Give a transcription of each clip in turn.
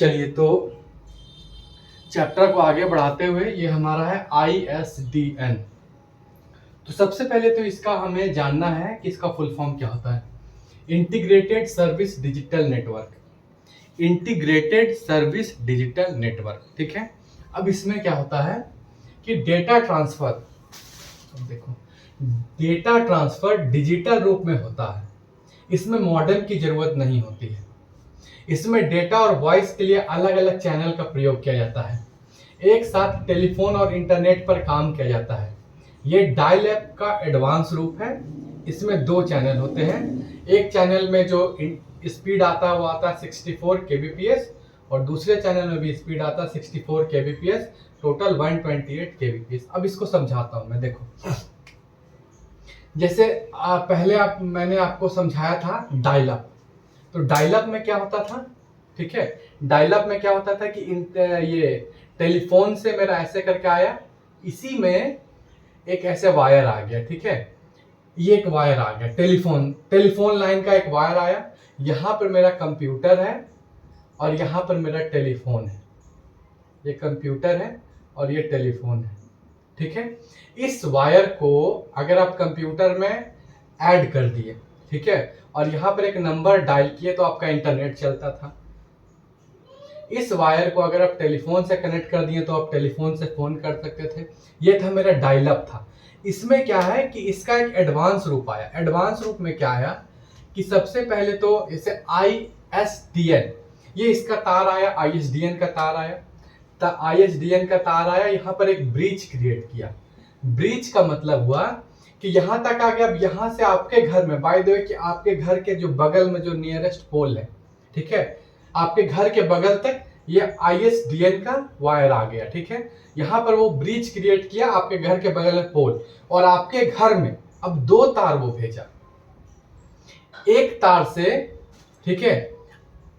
चलिए तो चैप्टर को आगे बढ़ाते हुए ये हमारा है ISDN। तो सबसे पहले तो इसका हमें जानना है कि इसका फुल फॉर्म क्या होता है। Integrated service digital network. Integrated service digital network, ठीक है। अब इसमें क्या होता है कि डेटा ट्रांसफर, देखो डेटा ट्रांसफर डिजिटल रूप में होता है। इसमें मॉडेम की जरूरत नहीं होती है। इसमें डेटा और वॉइस के लिए अलग अलग चैनल का प्रयोग किया जाता है। एक साथ टेलीफोन और इंटरनेट पर काम किया जाता है। ये डायल ऐप का एडवांस रूप है। इसमें दो चैनल होते हैं। एक चैनल में जो स्पीड आता है वो आता है 64 kbps और दूसरे चैनल में भी स्पीड आता है 64 kbps, टोटल 128 kbps। अब इसको समझाता हूं मैं। देखो जैसे पहले मैंने आपको समझाया था डायल अप। तो डायल अप में क्या होता था, ठीक है, डायल अप में क्या होता था कि ये टेलीफोन से मेरा ऐसे करके आया, इसी में एक ऐसे वायर आ गया, ठीक है, ये एक वायर आ गया, टेलीफोन लाइन का एक वायर आया। यहां पर मेरा कंप्यूटर है और यहां पर मेरा टेलीफोन है। ये कंप्यूटर है और ये टेलीफोन है, ठीक है। इस वायर को अगर आप कंप्यूटर में ऐड कर दिए, ठीक है, और यहां पर एक नंबर डायल किए तो आपका इंटरनेट चलता था। इस वायर को अगर आप टेलीफोन से कनेक्ट कर दिए तो आप टेलीफोन से फोन कर सकते थे। ये था मेरा डायल अप था। इसमें क्या है कि इसका एक एडवांस रूप आया। एडवांस रूप में क्या आया कि सबसे पहले तो इसे ISDN, ये इसका तार आया, ISDN का तार आया। ISDN का तार आया, यहाँ पर एक ब्रिज क्रिएट किया। ब्रिज का मतलब हुआ कि यहां तक आ गया। अब यहां से आपके घर में, बाय द वे, कि आपके घर के जो बगल में जो नियरेस्ट पोल है, ठीक है, आपके घर के बगल तक ये ISDN का वायर आ गया, ठीक है। यहां पर वो ब्रिज क्रिएट किया आपके घर के बगल में पोल, और आपके घर में अब दो तार वो भेजा। एक तार से, ठीक है,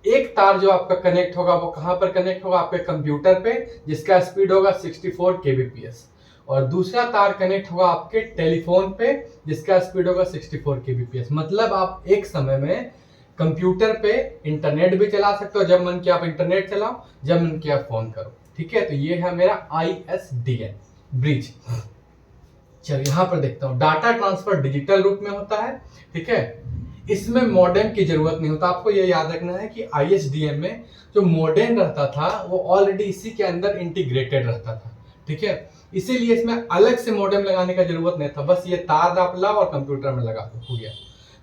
एक तार जो आपका कनेक्ट होगा वो कहां पर कनेक्ट होगा, आपके कंप्यूटर पे, जिसका स्पीड होगा 64 kbps, और दूसरा तार कनेक्ट होगा आपके टेलीफोन पे, जिसका स्पीड होगा 64 kbps। मतलब आप एक समय में कंप्यूटर पे इंटरनेट भी चला सकते हो, जब मन किया आप इंटरनेट चलाओ, जब मन किया फोन करो, ठीक है। तो ये है मेरा ISDN ब्रिज। चलिए यहां पर देखता हूं, डाटा ट्रांसफर डिजिटल रूप में होता है, ठीक है। इसमें मॉडेम की जरूरत नहीं होता। आपको ये याद रखना है कि ISDN में जो मॉडेम रहता था वो ऑलरेडी इसी के अंदर इंटीग्रेटेड रहता था, ठीक है। इसीलिए इसमें अलग से मॉडेम लगाने का जरूरत नहीं था। बस ये तार आप लाओ और कंप्यूटर में लगा दो, हो गया।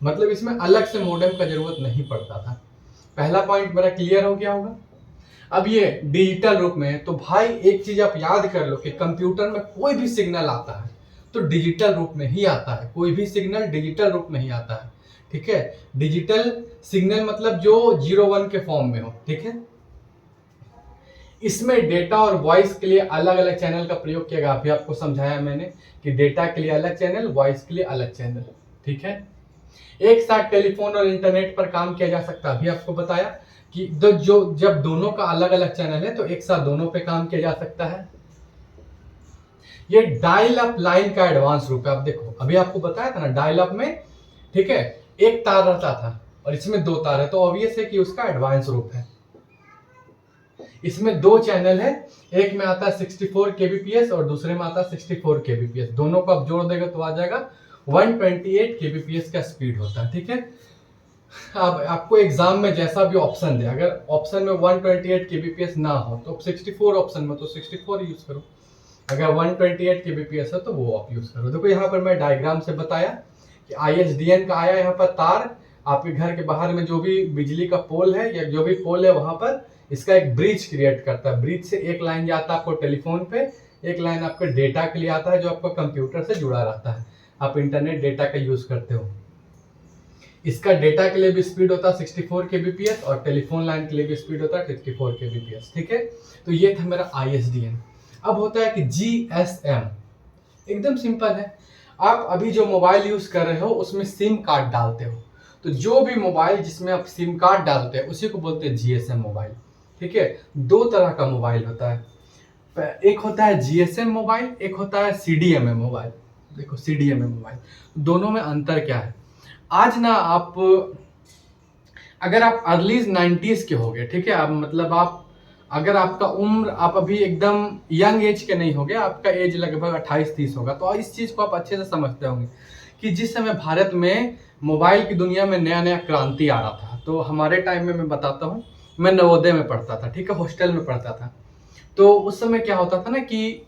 मतलब इसमें अलग से मॉडेम का जरूरत नहीं पड़ता था। पहला पॉइंट मेरा क्लियर हो गया होगा। अब ये डिजिटल रूप में है, तो भाई एक चीज आप याद कर लो कि कंप्यूटर में कोई भी सिग्नल आता है तो डिजिटल रूप में ही आता है। कोई भी सिग्नल डिजिटल रूप में ही आता है, ठीक है। डिजिटल सिग्नल मतलब जो 0-1 के फॉर्म में हो, ठीक है। इसमें डेटा और वॉइस के लिए अलग अलग चैनल का प्रयोग किया गया। अभी आपको समझाया मैंने कि डेटा के लिए अलग चैनल, वॉइस के लिए अलग चैनल, ठीक है। एक साथ टेलीफोन और इंटरनेट पर काम किया जा सकता है। अभी आपको बताया कि जब दोनों का अलग अलग चैनल है तो एक साथ दोनों पे काम किया जा सकता है। ये डायल अप लाइन का एडवांस रूप है। आप देखो, अभी आपको बताया था ना, डायल अप में, ठीक है, एक तार रहता था और इसमें दो तार है, तो ऑब्वियस है कि उसका एडवांस रूप है। इसमें दो चैनल है, एक में आता है 64 kbps और दूसरे में आता है 64 kbps। दोनों को आप जोड़ देगा तो आ जाएगा 128 kbps का स्पीड होता है, ठीक है। अब आपको एग्जाम में जैसा भी ऑप्शन दे, अगर ऑप्शन में 128 kbps ना हो तो 64 ऑप्शन में तो 64 यूज करो, अगर 128 kbps है तो वो आप यूज करो। देखो यहाँ पर मैं डायग्राम से बताया कि ISDN का आया, यहाँ पर तार, आपके घर के बाहर में जो भी बिजली का पोल है या जो भी पोल है वहां पर इसका एक ब्रिज क्रिएट करता है। ब्रिज से एक लाइन जाता है आपको टेलीफोन पे, एक लाइन आपके डेटा के लिए आता है जो आपको कंप्यूटर से जुड़ा रहता है। आप इंटरनेट डेटा का यूज करते हो। इसका डेटा के लिए भी स्पीड होता है 64 kbps और टेलीफोन लाइन के लिए भी स्पीड होता है 64 kbps, ठीक है। तो ये था मेरा ISDN। अब होता है कि GSM, एकदम सिंपल है। आप अभी जो मोबाइल यूज कर रहे हो उसमें सिम कार्ड डालते हो, तो जो भी मोबाइल जिसमें आप सिम कार्ड डालते हैं उसी को बोलते हैं GSM मोबाइल, ठीक है। दो तरह का मोबाइल होता है, एक होता है GSM मोबाइल, एक होता है CDMA मोबाइल। देखो CDMA मोबाइल, दोनों में अंतर क्या है। आज ना आप, अगर आप अर्ली 90s के हो गए, ठीक है, अब मतलब आप अगर आपका उम्र, आप अभी एकदम यंग एज के नहीं होगे, आपका एज लगभग 28-30 होगा, तो इस चीज़ को आप अच्छे से समझते होंगे कि जिस समय भारत में मोबाइल की दुनिया में नया नया क्रांति आ रहा था, तो हमारे टाइम में मैं बताता हूँ, मैं नवोदय में पढ़ता था, ठीक है, हॉस्टल में पढ़ता था। तो उस समय क्या होता था ना कि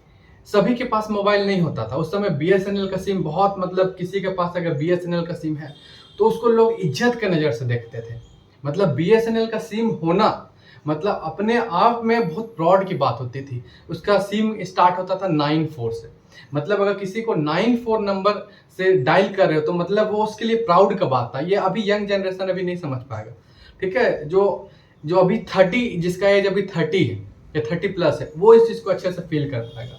सभी के पास मोबाइल नहीं होता था। उस समय बीएसएनएल का सिम बहुत, मतलब किसी के पास अगर बीएसएनएल का सिम है तो उसको लोग इज्जत के नज़र से देखते थे। मतलब बीएसएनएल का सिम होना मतलब अपने आप में बहुत प्राउड की बात होती थी। उसका सिम स्टार्ट होता था 94 से। मतलब अगर किसी को 94 नंबर से डायल कर रहे हो तो मतलब वो उसके लिए प्राउड का बात था। ये अभी यंग जनरेशन अभी नहीं समझ पाएगा, ठीक है। जो जो अभी 30, जिसका एज अभी 30 है या 30 प्लस है, वो इस चीज़ को अच्छे से फील कर पाएगा।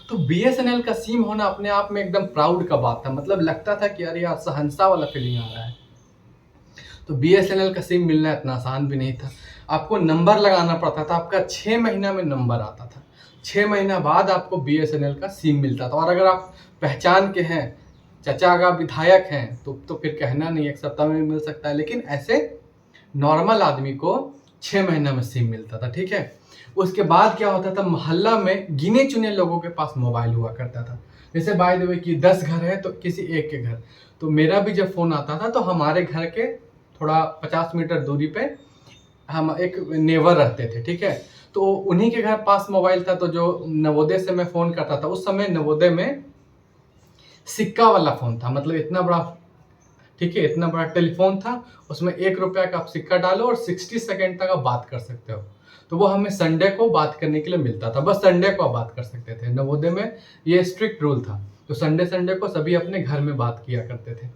तो बीएसएनएल का सिम होना अपने आप में एकदम प्राउड का बात था। मतलब लगता था कि अरे यार, शहंशाह वाला फीलिंग आ रहा है। तो बीएसएनएल का सिम मिलना इतना आसान भी नहीं था। आपको नंबर लगाना पड़ता था, आपका 6 महीना में नंबर आता था। 6 महीना बाद आपको बीएसएनएल का सिम मिलता था। और अगर आप पहचान के हैं, चाचा अगर विधायक हैं, तो फिर कहना नहीं, 1 सप्ताह में भी मिल सकता है। लेकिन ऐसे नॉर्मल आदमी को 6 महीना में सिम मिलता था, ठीक है। उसके बाद क्या होता था, मोहल्ला में गिने चुने लोगों के पास मोबाइल हुआ करता था। जैसे बाय द वे कि 10 घर है तो किसी एक के घर, तो मेरा भी जब फ़ोन आता था तो हमारे घर के थोड़ा 50 मीटर दूरी पे हम एक नेबर रहते थे, ठीक है। तो उन्हीं के घर पास मोबाइल था। तो जो नवोदय से मैं फ़ोन करता था, उस समय नवोदय में सिक्का वाला फ़ोन था, मतलब इतना बड़ा, ठीक है, इतना बड़ा टेलीफोन था। उसमें 1 रुपया का आप सिक्का डालो और 60 सेकंड तक आप बात कर सकते हो। तो वो हमें संडे को बात करने के लिए मिलता था, बस संडे को आप बात कर सकते थे। नवोदय में ये स्ट्रिक्ट रूल था, तो संडे को सभी अपने घर में बात किया करते थे।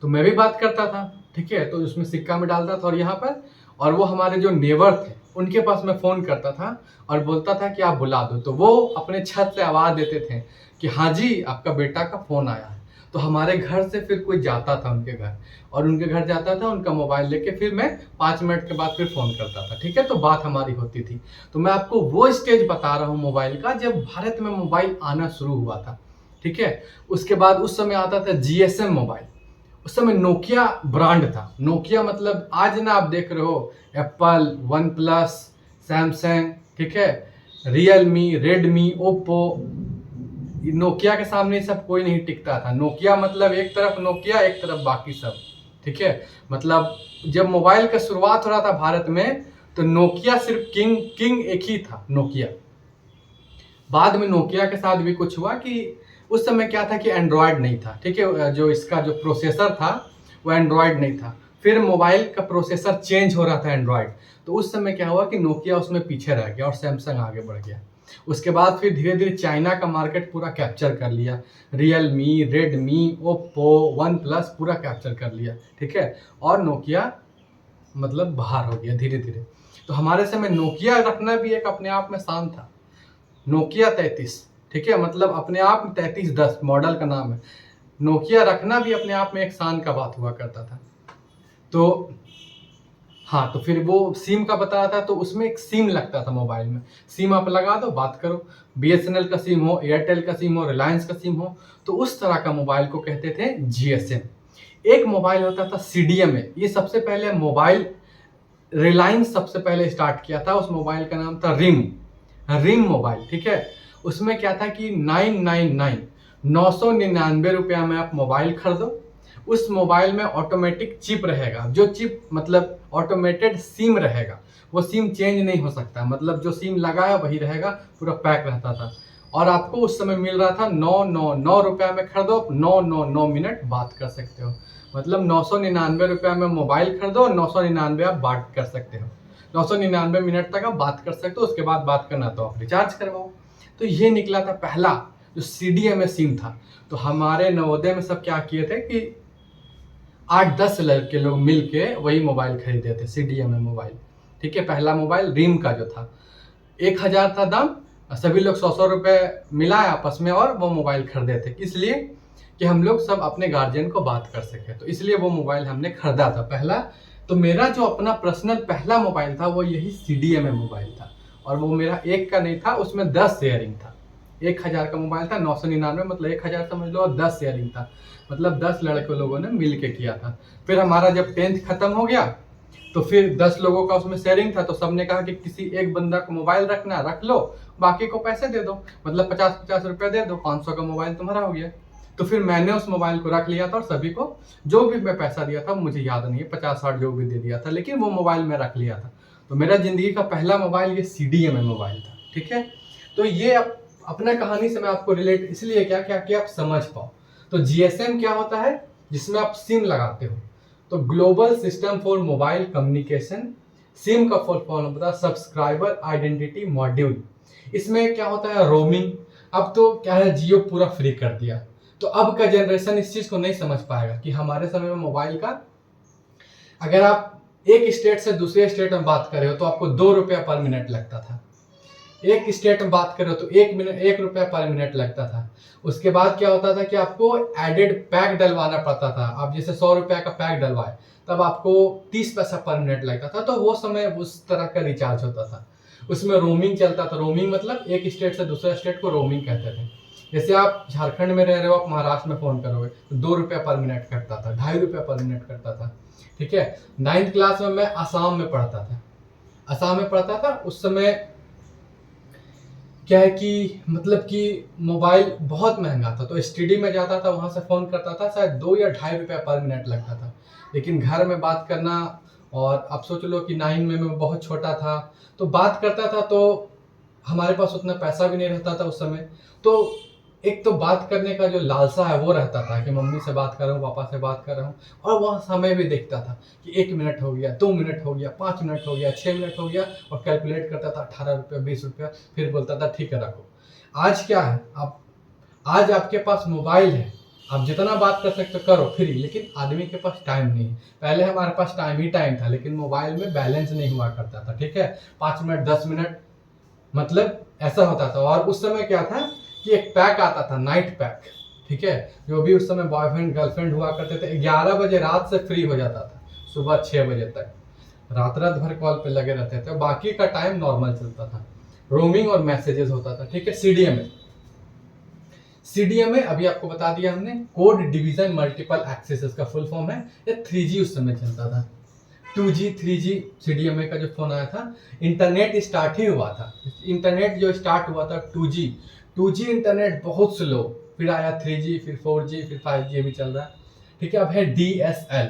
तो मैं भी बात करता था, ठीक है, तो उसमें सिक्का में डालता था और यहाँ पर, और वो हमारे जो नेबर थे उनके पास मैं फ़ोन करता था और बोलता था कि आप बुला दो। तो वो अपने छत से आवाज़ देते थे कि हाँ जी, आपका बेटा का फ़ोन आया है। तो हमारे घर से फिर कोई जाता था उनके घर, और उनके घर जाता था, उनका मोबाइल लेके फिर मैं 5 मिनट के बाद फिर फ़ोन करता था, ठीक है, तो बात हमारी होती थी। तो मैं आपको वो स्टेज बता रहा हूँ मोबाइल का, जब भारत में मोबाइल आना शुरू हुआ था, ठीक है। उसके बाद उस समय आता था जीएसएम मोबाइल। उस समय नोकिया ब्रांड था। नोकिया मतलब आज ना आप देख रहे हो एप्पल, वन प्लस, सैमसंग, ठीक है, रियलमी, रेडमी, ओप्पो, नोकिया के सामने सब कोई नहीं टिकता था। नोकिया मतलब एक तरफ नोकिया, एक तरफ बाकी सब, ठीक है। मतलब जब मोबाइल का शुरुआत हो रहा था भारत में, तो नोकिया सिर्फ किंग एक ही था, नोकिया। बाद में नोकिया के साथ भी कुछ हुआ कि उस समय क्या था कि एंड्रॉयड नहीं था, ठीक है, जो इसका जो प्रोसेसर था वो एंड्रॉयड नहीं था। फिर मोबाइल का प्रोसेसर चेंज हो रहा था एंड्रॉयड, तो उस समय क्या हुआ कि नोकिया उसमें पीछे रह गया और सैमसंग आगे बढ़ गया। उसके बाद फिर धीरे धीरे चाइना का मार्केट पूरा कैप्चर कर लिया। Realme, Redmi, Oppo, one plus पूरा कैप्चर कर लिया, ठीक है, और नोकिया मतलब बाहर हो गया धीरे धीरे। तो हमारे समय नोकिया रखना भी एक अपने आप में शान था। नोकिया 33, ठीक है, मतलब अपने आप में 3310 मॉडल का नाम है। नोकिया रखना भी अपने आप में एक शान का बात हुआ करता था। तो हाँ, तो फिर वो सिम का बताया था, तो उसमें एक सिम लगता था मोबाइल में। सिम आप लगा दो, बात करो। बीएसएनएल का सिम हो, एयरटेल का सिम हो, रिलायंस का सिम हो, तो उस तरह का मोबाइल को कहते थे जीएसएम। एक मोबाइल होता था सीडीएमए। ये सबसे पहले मोबाइल रिलायंस सबसे पहले स्टार्ट किया था। उस मोबाइल का नाम था रिम मोबाइल, ठीक है। उसमें क्या था कि 999 रुपया में आप मोबाइल खरीदो। उस मोबाइल में ऑटोमेटिक चिप रहेगा, जो चिप मतलब ऑटोमेटेड सिम रहेगा। वो सिम चेंज नहीं हो सकता, मतलब जो सिम लगाया वही रहेगा, पूरा पैक रहता था। और आपको उस समय मिल रहा था 999 रुपया में खरीदो, 999 मिनट बात कर सकते हो। मतलब 999 रुपया में मोबाइल खरीदो और 999 आप बात कर सकते हो। 999 मिनट तक आप बात कर सकते हो, उसके बाद बात करना तो आप रिचार्ज करवाओ। तो ये निकला था पहला जो सीडीएमए सिम था। तो हमारे नवोदय में सब क्या किए थे कि 8-10 लड़के लोग मिल के वही मोबाइल खरीदे थे, सीडीएमए मोबाइल, ठीक है। पहला मोबाइल रिम का जो था, 1000 था दाम, सभी लोग 100-100 रुपये मिलाए आपस में और वो मोबाइल खरीदे थे। किस लिए? कि हम लोग सब अपने गार्जियन को बात कर सके, तो इसलिए वो मोबाइल हमने खरीदा था पहला। तो मेरा जो अपना पर्सनल पहला मोबाइल था वो यही सीडीएमए मोबाइल था, और वो मेरा एक का नहीं था, उसमें 10 शेयरिंग था। 1000 का मोबाइल था, 999 मतलब 1000 समझ लो, और 10 शेयरिंग था, मतलब 10 लड़के लोगों ने मिल के किया था। फिर हमारा जब 10th खत्म हो गया तो फिर 10 लोगों का उसमें शेयरिंग था, तो सबने कहा कि किसी एक बंदा को मोबाइल रखना, रख लो, बाकी को पैसे दे दो, मतलब 50-50 रुपया दे दो, 500 का मोबाइल तुम्हारा हो गया। तो फिर मैंने उस मोबाइल को रख लिया था और सभी को जो भी मैं पैसा दिया था, मुझे याद नहीं है, 50-60 जो भी दे दिया था, लेकिन वो मोबाइल मैं रख लिया था। तो मेरा ज़िंदगी का पहला मोबाइल ये CDMA मोबाइल था, ठीक है। तो ये अपना कहानी से मैं आपको रिलेट इसलिए क्या कि आप समझ पाओ। तो GSM क्या होता है, जिसमें आप सिम लगाते हो, तो global system for mobile communication. SIM का फुल फॉर्म होता है सब्सक्राइबर आइडेंटिटी मॉड्यूल। इसमें क्या होता है, रोमिंग। अब तो क्या है, जियो पूरा फ्री कर दिया, तो अब का जनरेशन इस चीज को नहीं समझ पाएगा कि हमारे समय में मोबाइल का, अगर आप एक स्टेट से दूसरे स्टेट में बात कर रहे हो तो आपको 2 रुपया पर मिनट लगता था। एक स्टेट में बात करो तो 1 रुपया पर मिनट लगता था। उसके बाद क्या होता था कि आपको एडेड पैक डलवाना पड़ता था। आप जैसे 100 रुपया का पैक डलवाए तब आपको 30 पैसा पर मिनट लगता था। तो वो समय उस तरह का रिचार्ज होता था। उसमें रोमिंग चलता था। रोमिंग मतलब एक स्टेट से दूसरे स्टेट को रोमिंग कहते थे। जैसे आप झारखंड में रह रहे हो, आप महाराष्ट्र में फोन करोगे तो 2 रुपया पर मिनट कटता था, 2.5 रुपया पर मिनट कटता था, ठीक है। 9th क्लास में मैं आसाम में पढ़ता था। उस समय क्या है कि मतलब कि मोबाइल बहुत महंगा था, तो STD में जाता था, वहाँ से फ़ोन करता था, शायद 2 या 2.5 रुपया पर मिनट लगता था। लेकिन घर में बात करना, और अब सोच लो कि 9 में मैं बहुत छोटा था, तो बात करता था तो हमारे पास उतना पैसा भी नहीं रहता था उस समय। तो एक तो बात करने का जो लालसा है वो रहता था कि मम्मी से बात कर रहा हूँ, पापा से बात कर रहा हूँ, और वहाँ समय भी देखता था कि 1 मिनट हो गया, 2 मिनट हो गया, 5 मिनट हो गया, 6 मिनट हो गया, और कैलकुलेट करता था 18 रुपया, 20 रुपया, फिर बोलता था ठीक है रखो। आज क्या है, आज आपके पास मोबाइल है, आप जितना बात कर सकते हो करो फ्री, लेकिन आदमी के पास टाइम नहीं है। पहले हमारे पास टाइम था, लेकिन मोबाइल में बैलेंस नहीं हुआ करता था, ठीक है। 5 मिनट 10 मिनट मतलब ऐसा होता था। और उस समय क्या था कि एक पैक आता था, नाइट पैक, ठीक है, जो भी उस समय बॉयफ्रेंड गर्लफ्रेंड हुआ करते थे, 11 बजे रात से फ्री हो जाता था, सुबह 6 बजे तक रात भर कॉल पे लगे रहते थे, बाकी का टाइम नॉर्मल चलता था, रोमिंग और मैसेजेस होता था, ठीक है। CDMA अभी आपको बता दिया हमने, कोड डिवीजन मल्टीपल एक्सेस का फुल फॉर्म है। ये 3G उस समय चलता था, 2G 3G CDMA का जो फोन आया था, इंटरनेट स्टार्ट ही हुआ था। इंटरनेट जो स्टार्ट हुआ था 2G इंटरनेट बहुत स्लो, फिर आया 3G, फिर 4G, फिर 5G भी चल रहा है, ठीक है। अब है DSL,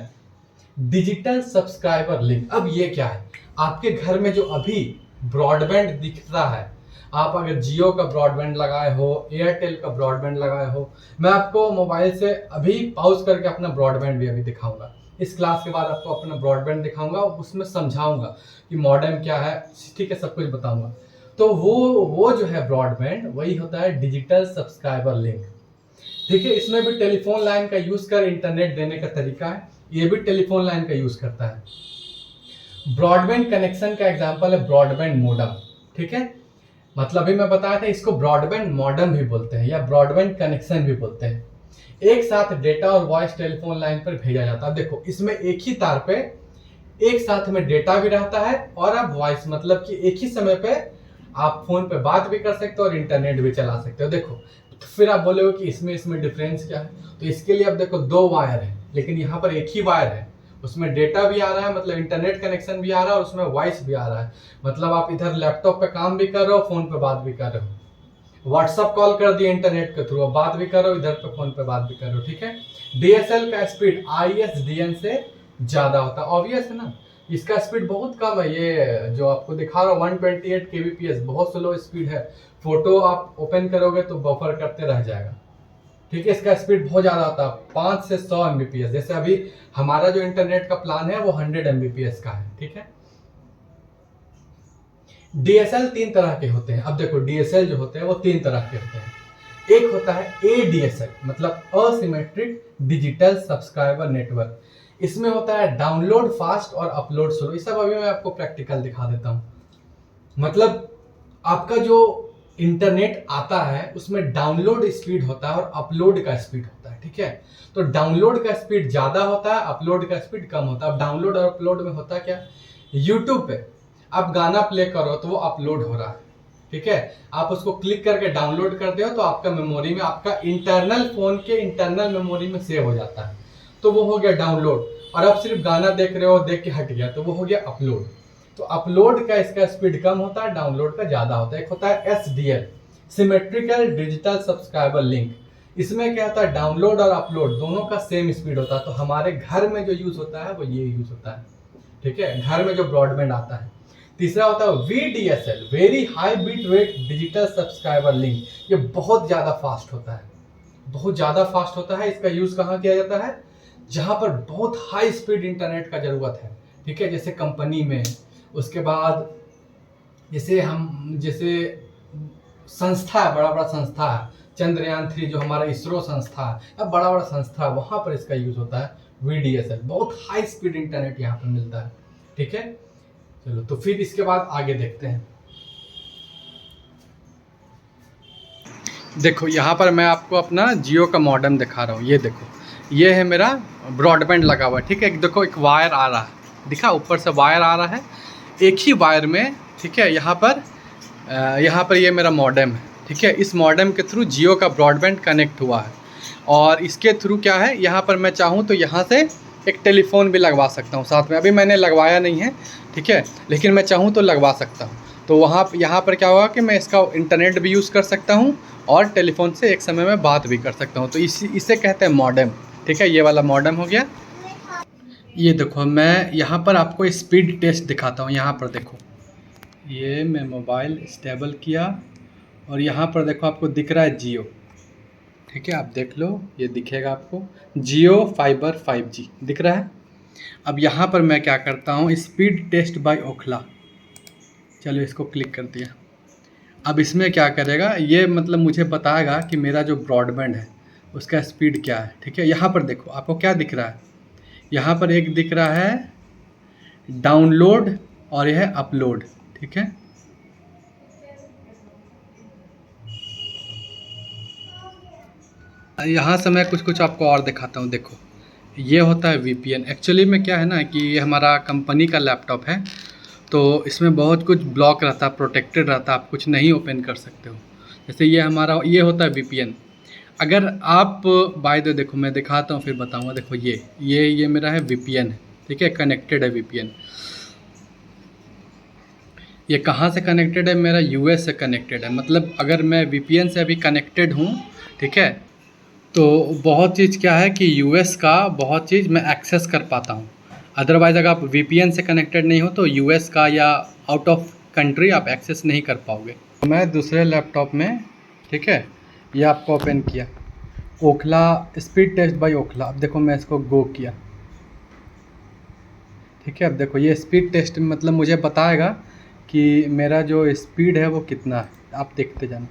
डिजिटल सब्सक्राइबर लिंक। अब ये क्या है, आपके घर में जो अभी ब्रॉडबैंड दिखता है, आप अगर जियो का ब्रॉडबैंड लगाए हो, एयरटेल का ब्रॉडबैंड लगाए हो, मैं आपको मोबाइल से अभी पॉज करके अपना ब्रॉडबैंड भी अभी दिखाऊंगा। इस क्लास के बाद आपको अपना ब्रॉडबैंड दिखाऊंगा, उसमें समझाऊंगा कि मॉडेम क्या है, ठीक है, सब कुछ बताऊंगा। तो वो जो है ब्रॉडबैंड, वही होता है डिजिटल सब्सक्राइबर लिंक, ठीक है। इसमें भी टेलीफोन लाइन का यूज कर इंटरनेट देने का तरीका है, ये भी टेलीफोन लाइन का यूज करता है। ब्रॉडबैंड कनेक्शन का एग्जांपल है ब्रॉडबैंड मोडम, ठीक है। मतलब अभी मैं बताया था, इसको ब्रॉडबैंड मॉडेम भी बोलते हैं या ब्रॉडबैंड कनेक्शन भी बोलते हैं। एक साथ डेटा और वॉइस टेलीफोन लाइन पर भेजा जाता है। देखो, इसमें एक ही तार पे एक साथ में डेटा भी रहता है और आप वॉइस, मतलब कि एक ही समय पे आप फोन पे बात भी कर सकते हो और इंटरनेट भी चला सकते हो। देखो, तो फिर आप बोलोगे कि इसमें डिफरेंस क्या है, तो इसके लिए अब देखो 2 वायर है, लेकिन यहाँ पर एक ही वायर है, उसमें डेटा भी आ रहा है, मतलब इंटरनेट कनेक्शन भी आ रहा है, और उसमें वॉइस भी आ रहा है। मतलब आप इधर लैपटॉप पे काम भी कर रहे हो, फोन पे बात भी कर रहे हो, व्हाट्सअप कॉल कर दिए इंटरनेट के थ्रू, बात भी कर रहे हो, इधर पे फोन पे बात भी कर रहे हो, ठीक है। DSL का स्पीड ISDN से ज्यादा होता है, ऑब्वियस है ना। इसका स्पीड बहुत कम है, ये जो आपको दिखा रहा हूँ 128 kbps, बहुत स्लो स्पीड है। फोटो आप ओपन करोगे तो बफर करते रह जाएगा, ठीक है। इसका स्पीड बहुत ज्यादा होता है, 5 से 100 Mbps। जैसे अभी हमारा जो इंटरनेट का प्लान है वो 100 Mbps का है, ठीक है। DSL 3 तरह के होते हैं। अब देखो, DSL जो होते हैं वो 3 तरह के होते हैं। एक होता है ADSL, मतलब असिमेट्रिक डिजिटल सब्सक्राइबर नेटवर्क। इसमें होता है डाउनलोड फास्ट और अपलोड स्लो। ये सब अभी मैं आपको प्रैक्टिकल दिखा देता हूँ। मतलब आपका जो इंटरनेट आता है उसमें डाउनलोड स्पीड होता है और अपलोड का स्पीड होता है, ठीक है। तो डाउनलोड का स्पीड ज्यादा होता है, अपलोड का स्पीड कम होता है। अब डाउनलोड और अपलोड में होता क्या, यूट्यूब पे आप गाना प्ले करो तो वो अपलोड हो रहा है, ठीक है। आप उसको क्लिक करके डाउनलोड करते हो तो आपका मेमोरी में, आपका इंटरनल फोन के इंटरनल मेमोरी में सेव हो जाता है, तो वो हो गया डाउनलोड। और आप सिर्फ गाना देख रहे हो, देख के हट गया, तो वो हो गया अपलोड। तो अपलोड का इसका स्पीड कम होता है, डाउनलोड का ज़्यादा होता है। एक होता है SDL, symmetrical digital subscriber link. इसमें क्या होता है, डाउनलोड और अपलोड दोनों का सेम स्पीड होता है। तो हमारे घर में जो यूज़ होता है वो ये यूज़ होता है, ठीक है, घर में जो ब्रॉडबैंड आता है। तीसरा होता है VDSL, very high bit rate digital subscriber link. ये बहुत ज़्यादा फास्ट होता है, बहुत ज़्यादा फास्ट होता है। इसका यूज़ कहाँ किया जाता है, जहाँ पर बहुत हाई स्पीड इंटरनेट का ज़रूरत है, ठीक है, जैसे कंपनी में। उसके बाद जैसे संस्था है, बड़ा बड़ा संस्था है, चंद्रयान 3 जो हमारा इसरो संस्था है, या बड़ा बड़ा संस्था है, वहाँ पर इसका यूज़ होता है VDSL। बहुत हाई स्पीड इंटरनेट यहाँ पर मिलता है, ठीक है। चलो, तो फिर इसके बाद आगे देखते हैं। देखो यहाँ पर मैं आपको अपना जियो का मॉडेम दिखा रहा हूँ। ये देखो, ये है मेरा ब्रॉडबैंड लगा हुआ है, ठीक है। देखो एक वायर आ रहा है, दिखा, ऊपर से वायर आ रहा है एक ही वायर में, ठीक है। यहाँ पर ये मेरा मॉडेम है, ठीक है। इस मॉडेम के थ्रू जियो का ब्रॉडबैंड कनेक्ट हुआ है, और इसके थ्रू क्या है, यहाँ पर मैं चाहूँ तो यहाँ से एक टेलीफोन भी लगवा सकता हूँ साथ में। अभी मैंने लगवाया नहीं है, ठीक है, लेकिन मैं चाहूँ तो लगवा सकता हूँ। तो यहाँ पर क्या होगा कि मैं इसका इंटरनेट भी यूज़ कर सकता हूँ और टेलीफोन से एक समय में बात भी कर सकता हूँ। तो इसे कहते हैं मॉडेम, ठीक है। ये वाला मॉडेम हो गया। ये देखो, मैं यहाँ पर आपको स्पीड टेस्ट दिखाता हूँ। यहाँ पर देखो, ये मैं मोबाइल स्टेबल किया, और यहाँ पर देखो आपको दिख रहा है जियो, ठीक है। आप देख लो, ये दिखेगा आपको, जियो फाइबर 5G दिख रहा है। अब यहाँ पर मैं क्या करता हूँ, स्पीड टेस्ट बाय ओखला, चलो इसको क्लिक कर दिया। अब इसमें क्या करेगा, ये मतलब मुझे बताएगा कि मेरा जो ब्रॉडबैंड है उसका स्पीड क्या है, ठीक है। यहाँ पर देखो आपको क्या दिख रहा है, यहाँ पर एक दिख रहा है डाउनलोड और यह है अपलोड, ठीक है। यहाँ से मैं कुछ आपको और दिखाता हूँ। देखो, ये होता है VPN। एक्चुअली में क्या है ना कि ये हमारा कंपनी का लैपटॉप है, तो इसमें बहुत कुछ ब्लॉक रहता है, प्रोटेक्टेड रहता है, आप कुछ नहीं ओपन कर सकते हो। जैसे ये होता है VPN। अगर आप बाय द देखो, मैं दिखाता हूँ फिर बताऊँगा। देखो ये मेरा है VPN है, ठीक है, कनेक्टेड है VPN। ये कहाँ से कनेक्टेड है, मेरा US से कनेक्टेड है। मतलब अगर मैं VPN से अभी कनेक्टेड हूँ, ठीक है, तो बहुत चीज़ क्या है कि US का बहुत चीज़ मैं एक्सेस कर पाता हूँ। अदरवाइज़ अगर आप VPN से कनेक्टेड नहीं हो तो US का या आउट ऑफ कंट्री आप एक्सेस नहीं कर पाओगे। मैं दूसरे लैपटॉप में, ठीक है, ये आपको ओपन किया, Ookla speed test by Ookla. अब देखो मैं इसको गो किया, ठीक है। अब देखो ये स्पीड टेस्ट मतलब मुझे बताएगा कि मेरा जो स्पीड है वो कितना है। आप देखते जाना,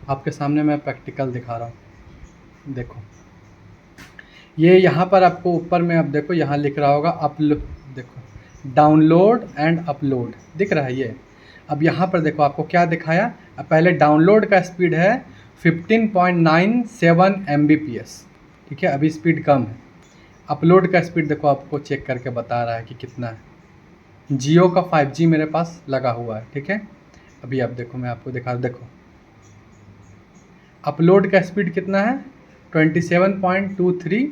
आपके सामने मैं प्रैक्टिकल दिखा रहा हूँ। देखो ये यहाँ पर आपको ऊपर में, आप देखो यहाँ लिख रहा होगा अपलोड, देखो डाउनलोड एंड अपलोड दिख रहा है ये। अब यहाँ पर देखो आपको क्या दिखाया, अब पहले डाउनलोड का स्पीड है 15.97 Mbps, ठीक है, अभी स्पीड कम है। अपलोड का स्पीड देखो आपको चेक करके बता रहा है कि कितना है। जियो का 5G मेरे पास लगा हुआ है, ठीक है। अभी आप देखो, मैं आपको दिखा, देखो अपलोड का स्पीड कितना है 27.23,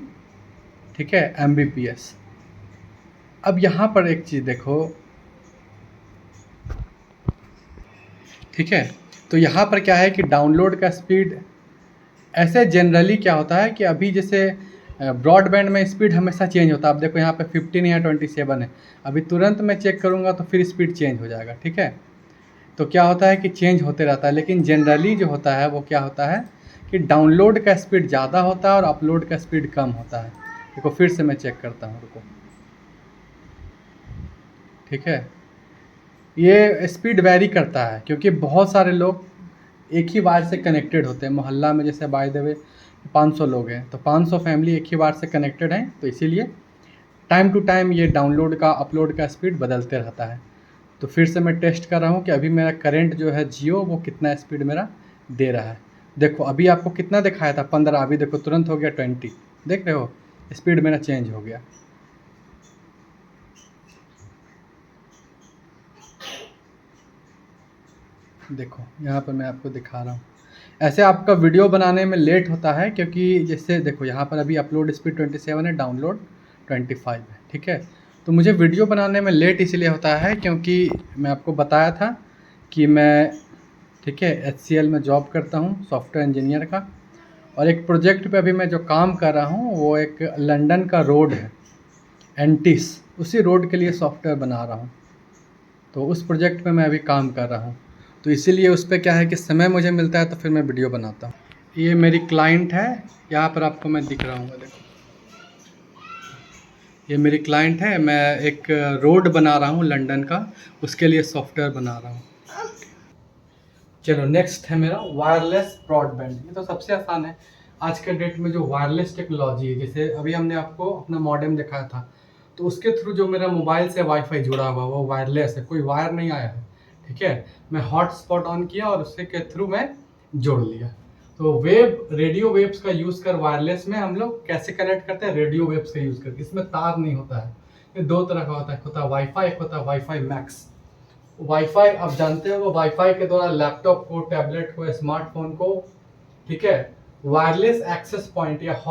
ठीक है, Mbps। अब यहाँ पर एक चीज़ देखो, ठीक है, तो यहाँ पर क्या है कि डाउनलोड का स्पीड, ऐसे जनरली क्या होता है कि अभी जैसे ब्रॉडबैंड में स्पीड हमेशा चेंज होता है। अब देखो यहाँ पे 15 या 27 है, अभी तुरंत मैं चेक करूँगा तो फिर स्पीड चेंज हो जाएगा, ठीक है। तो क्या होता है कि चेंज होते रहता है, लेकिन जनरली जो होता है वो क्या होता है कि डाउनलोड का स्पीड ज़्यादा होता है और अपलोड का स्पीड कम होता है। देखो फिर से मैं चेक करता हूँ, रुको, ठीक है। ये स्पीड वैरी करता है क्योंकि बहुत सारे लोग एक ही वायर से कनेक्टेड होते हैं मोहल्ला में। जैसे बाय द वे 500 लोग हैं तो 500 फैमिली एक ही वायर से कनेक्टेड हैं, तो इसीलिए टाइम टू टाइम ये डाउनलोड का अपलोड का स्पीड बदलते रहता है। तो फिर से मैं टेस्ट कर रहा हूँ कि अभी मेरा करंट जो है जियो वो कितना स्पीड मेरा दे रहा है। देखो अभी आपको कितना दिखाया था 15, अभी देखो तुरंत हो गया 20, देख रहे हो स्पीड मेरा चेंज हो गया। देखो यहाँ पर मैं आपको दिखा रहा हूँ। ऐसे आपका वीडियो बनाने में लेट होता है क्योंकि जैसे देखो यहाँ पर अभी अपलोड स्पीड 27 है, डाउनलोड 25 है, ठीक है। तो मुझे वीडियो बनाने में लेट इसलिए होता है क्योंकि मैं आपको बताया था कि मैं, ठीक है, HCL में जॉब करता हूँ सॉफ्टवेयर इंजीनियर का, और एक प्रोजेक्ट पे अभी मैं जो काम कर रहा हूँ वो एक लंदन का रोड है एंटिस, उसी रोड के लिए सॉफ्टवेयर बना रहा हूँ। तो उस प्रोजेक्ट पे मैं अभी काम कर रहा हूँ, तो इसीलिए उस पर क्या है कि समय मुझे मिलता है तो फिर मैं वीडियो बनाता हूँ। ये मेरी क्लाइंट है, यहाँ पर आपको मैं दिख रहा हूँ, देखो ये मेरी क्लाइंट है। मैं एक रोड बना रहा हूँ लंदन का, उसके लिए सॉफ्टवेयर बना रहा हूँ। चलो नेक्स्ट है मेरा वायरलेस ब्रॉडबैंड। ये तो सबसे आसान है आज के डेट में, जो वायरलेस टेक्नोलॉजी है। जैसे अभी हमने आपको अपना मॉडेम दिखाया था, तो उसके थ्रू जो मेरा मोबाइल से वाईफाई जुड़ा हुआ वो वायरलेस है, कोई वायर नहीं आया है, ठीक है। मैं हॉटस्पॉट ऑन किया और उससे के थ्रू मैं जोड़ लिया। तो वेब, रेडियो वेव्स का यूज़ कर वायरलेस में हम लोग कैसे कनेक्ट करते हैं, रेडियो वेव्स का यूज़ करके। इसमें तार नहीं होता है, ये दो तरह का होता है, एक होता है वाईफाई, एक होता है वाईफाई मैक्स। वाईफाई आप जानते हो, वो वाईफाई के द्वारा लैपटॉप को, टैबलेट को, स्मार्टफोन को, ठीक है, वायरलेस एक्सेस पॉइंट या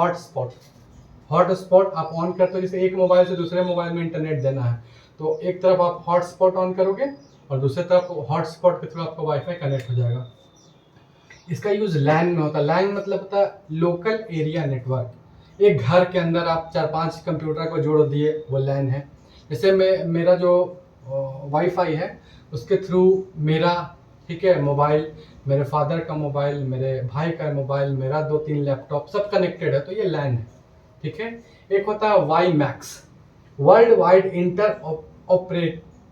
हॉटस्पॉट आप ऑन करते हो। जैसे एक मोबाइल से दूसरे मोबाइल में इंटरनेट देना है, तो एक तरफ आप हॉटस्पॉट ऑन करोगे और दूसरी तरफ हॉटस्पॉट के थ्रू आपका वाईफाई कनेक्ट हो जाएगा। इसका यूज लैन में होता है। लैन मतलब होता है लोकल एरिया नेटवर्क। एक घर के अंदर आप 4-5 कंप्यूटर को जोड़ दिए, वो लैन है। जैसे मेरा जो वाईफाई है उसके थ्रू मेरा, ठीक है, मोबाइल, मेरे फादर का मोबाइल, मेरे भाई का मोबाइल, मेरा 2-3 लैपटॉप सब कनेक्टेड है, तो ये लैन है, ठीक है। एक होता है WiMAX, world wide inter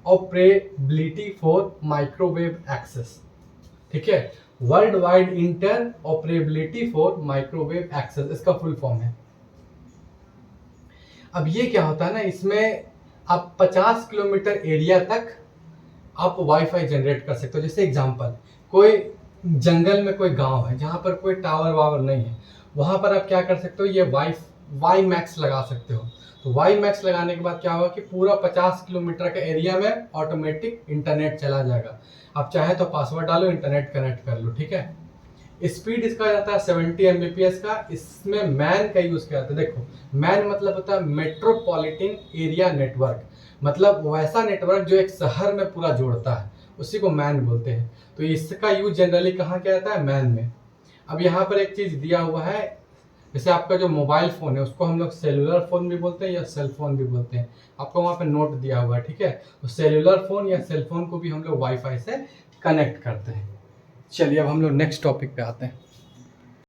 operability for microwave access, ठीक है, world wide inter operability for microwave access, इसका फुल फॉर्म है। अब ये क्या होता है ना, इसमें आप 50 किलोमीटर एरिया तक आप वाईफाई जनरेट कर सकते हो। जैसे एग्जांपल, कोई जंगल में कोई गांव है जहां पर कोई टावर वावर नहीं है, वहां पर आप क्या कर सकते हो, ये वाई मैक्स लगा सकते हो। तो वाई मैक्स लगाने के बाद क्या होगा कि पूरा 50 किलोमीटर का एरिया में ऑटोमेटिक इंटरनेट चला जाएगा। आप चाहे तो पासवर्ड डालो, इंटरनेट कनेक्ट कर लो, ठीक है। स्पीड इसका जाता है 70 Mbps का। इसमें मैन का यूज किया जाता है। देखो, मैन मतलब होता है मेट्रोपॉलिटन एरिया नेटवर्क, मतलब वैसा नेटवर्क जो एक शहर में पूरा जोड़ता है, उसी को मैन बोलते हैं। तो इसका यूज जनरली कहाँ किया जाता है, मैन में। अब यहाँ पर एक चीज दिया हुआ है, जैसे आपका जो मोबाइल फोन है उसको हम लोग सेलुलर फोन भी बोलते हैं या सेल फोन भी बोलते हैं। आपको वहाँ पे नोट दिया हुआ है, ठीक है। तो सेलुलर फोन या सेल फोन को भी हम लोग वाईफाई से कनेक्ट करते हैं। चलिए अब हम लोग नेक्स्ट टॉपिक पे आते हैं।